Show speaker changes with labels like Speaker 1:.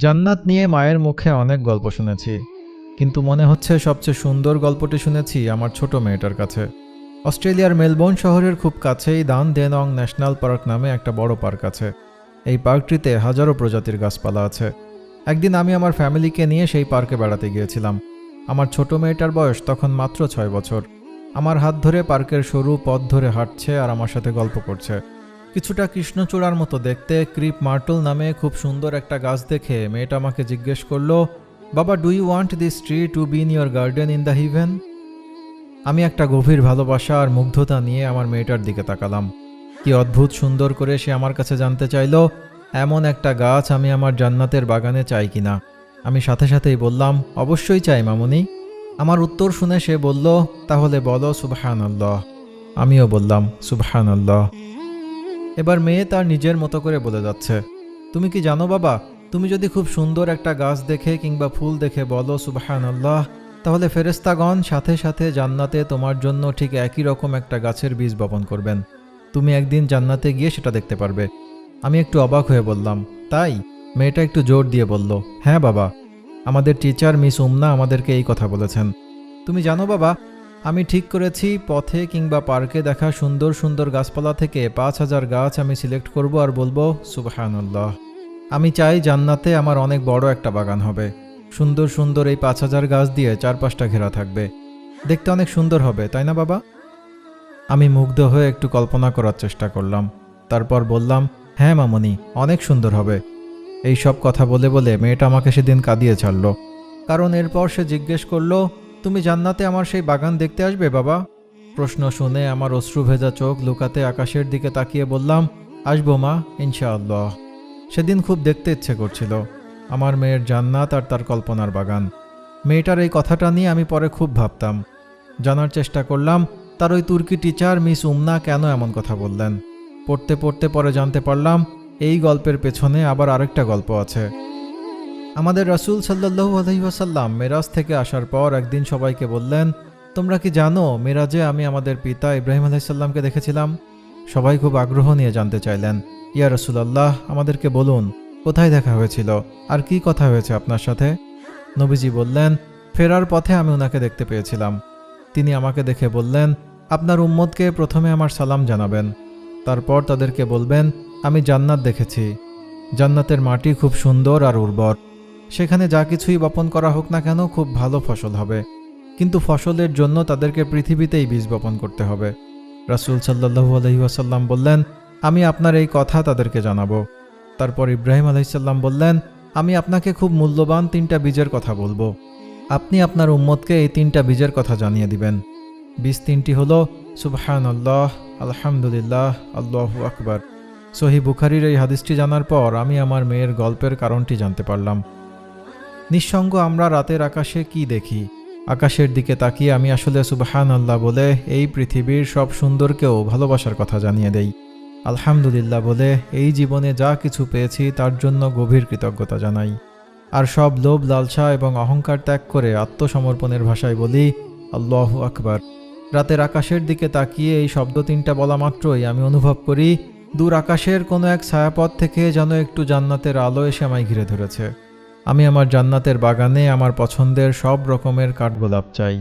Speaker 1: জান্নাত নিয়ে মায়ের মুখে অনেক গল্প শুনেছি, কিন্তু মনে হচ্ছে সবচেয়ে সুন্দর গল্পটি শুনেছি আমার ছোট মেয়েটার কাছে। অস্ট্রেলিয়ার মেলবোর্ন শহরের খুব কাছেই দান দেনং ন্যাশনাল পার্ক নামে একটা বড় পার্ক আছে। এই পার্কটিতে হাজারো প্রজাতির গাছপালা আছে। একদিন আমি আমার ফ্যামিলিকে নিয়ে সেই পার্কে বেড়াতে গিয়েছিলাম। আমার ছোট মেয়েটার বয়স তখন মাত্র 6 বছর। আমার হাত ধরে পার্কের সরু পথ ধরে হাঁটছে আর আমার সাথে গল্প করছে। কিছুটা কৃষ্ণচূড়ার মতো দেখতে ক্রিপ মার্টল নামে খুব সুন্দর একটা গাছ দেখে মেয়েটা আমাকে জিজ্ঞেস করলো, বাবা, do you want this tree to be in your garden in the heaven? আমি একটা গভীর ভালোবাসা আর মুগ্ধতা নিয়ে আমার মেয়েটার দিকে তাকালাম। কি অদ্ভুত সুন্দর করে সে আমার কাছে জানতে চাইলো এমন একটা গাছ আমি আমার জান্নাতের বাগানে চাই কিনা। আমি সাথে সাথেই বললাম, অবশ্যই চাই মামুনি। আমার উত্তর শুনে সে বলল, তাহলে বলো সুবহানাল্লাহ। আমিও বললাম সুবহানাল্লাহ। এবার মেয়ে তার নিজের মতো করে বলে যাচ্ছে, তুমি কি জানো বাবা, তুমি যদি খুব সুন্দর একটা গাছ দেখে কিংবা ফুল দেখে বলো সুবহানাল্লাহ, তাহলে ফেরেশতাগণ সাথে সাথে জান্নাতে তোমার জন্য ঠিক একই রকম একটা গাছের বীজ বপন করবেন। তুমি একদিন জান্নাতে গিয়ে সেটা দেখতে পারবে। আমি একটু অবাক হয়ে বললাম, তাই? মেয়েটা একটু জোর দিয়ে বলল, হ্যাঁ বাবা, আমাদের টিচার মিস উমনা আমাদেরকে এই কথা বলেছেন। তুমি জানো বাবা, আমি ঠিক করেছি পথে কিংবা পার্কে দেখা সুন্দর সুন্দর গাছপালা থেকে 5000 গাছ আমি সিলেক্ট করব আর বলবো সুবহানাল্লাহ। আমি চাই জান্নাতে আমার অনেক বড় একটা বাগান হবে। সুন্দর সুন্দর এই 5000 গাছ দিয়ে চারপাশটা ঘেরা থাকবে। দেখতে অনেক সুন্দর হবে, তাই না বাবা? আমি মুগ্ধ হয়ে একটু কল্পনা করার চেষ্টা করলাম। তারপর বললাম, হ্যাঁ মামনি, অনেক সুন্দর হবে। এই সব কথা বলে বলে মেয়েটা আমাকে সেদিন কাঁদিয়ে ছাড়ল। কারণ এরপর সে জিজ্ঞেস করলো, তুমি জান্নাতে আমার সেই বাগান দেখতে আসবে বাবা? প্রশ্ন শুনে আমার অশ্রু ভেজা চোখ লুকাতে আকাশের দিকে তাকিয়ে বললাম, আসবো মা, ইনশাআল্লাহ। সেদিন খুব দেখতে ইচ্ছে করছিল আমার মেয়ের জান্নাত আর তার কল্পনার বাগান। মেয়েটার এই কথাটা নিয়ে আমি পরে খুব ভাবতাম। জানার চেষ্টা করলাম তার ওই তুর্কি টিচার মিস উমনা কেন এমন কথা বললেন। পড়তে পড়তে পরে জানতে পারলাম এই গল্পের পেছনে আবার আরেকটা গল্প আছে। আমাদের রাসূল সাল্লাল্লাহু আলাইহি ওয়াসাল্লাম মেরাজ থেকে আসার পর একদিন সবাইকে বললেন, তোমরা কি জানো মেরাজে আমি আমাদের পিতা ইব্রাহিম আলাইহিস সালামকে দেখেছিলাম? সবাই খুব আগ্রহ নিয়ে জানতে চাইলেন, ইয়া রাসূলুল্লাহ, আমাদেরকে বলুন কোথায় দেখা হয়েছিল আর কি কথা হয়েছে আপনার সাথে? নবীজি বললেন, ফেরার পথে আমি ওনাকে দেখতে পেয়েছিলাম। তিনি আমাকে দেখে বললেন, আপনার উম্মতকে প্রথমে আমার সালাম জানাবেন, তারপর তাদেরকে বলবেন আমি জান্নাত দেখেছি। জান্নাতের মাটি খুব সুন্দর আর উর্বর। সেখানে যা কিছুই বপন করা হোক না কেন খুব ভালো ফসল হবে, কিন্তু ফসলের জন্য তাদেরকে পৃথিবীতেই বীজ বপন করতে হবে। রাসূল সাল্লাল্লাহু আলাইহি ওয়াসাল্লাম বললেন, আমি আপনার এই কথা তাদেরকে জানাবো। তারপর ইব্রাহিম আলাইহিস সালাম বললেন, আমি আপনাকে খুব মূল্যবান 3টা বীজের কথা বলবো। আপনি আপনার উম্মতকে এই 3টা বীজের কথা জানিয়ে দিবেন। বীজ 3টি হলো সুবহানাল্লাহ, আলহামদুলিল্লাহ, আল্লাহু আকবার। সহিহ বুখারীর এই হাদিসটি জানার পর আমি আমার মেয়ের গল্পের কারণটি জানতে পারলাম। নিঃসঙ্গ আমরা রাতের আকাশে কি দেখি? আকাশের দিকে তাকিয়ে আমি আসলে সুবহানাল্লাহ বলে এই পৃথিবীর সব সুন্দরকেও ভালোবাসার কথা জানিয়ে দেই। আলহামদুলিল্লাহ বলে এই জীবনে যা কিছু পেয়েছি তার জন্য গভীর কৃতজ্ঞতা জানাই। আর সব লোভ, লালসা এবং অহংকার ত্যাগ করে আত্মসমর্পণের ভাষায় বলি আল্লাহু আকবার। রাতের আকাশের দিকে তাকিয়ে এই শব্দ 3টা বলা মাত্রই আমি অনুভব করি দূর আকাশের কোনো এক ছায়াপথ থেকে যেন একটু জান্নাতের আলো এসে আমায় ঘিরে ধরেছে। আমি আমার জান্নাতের বাগানে আমার পছন্দের সব রকমের কাঠগোলাপ চাই।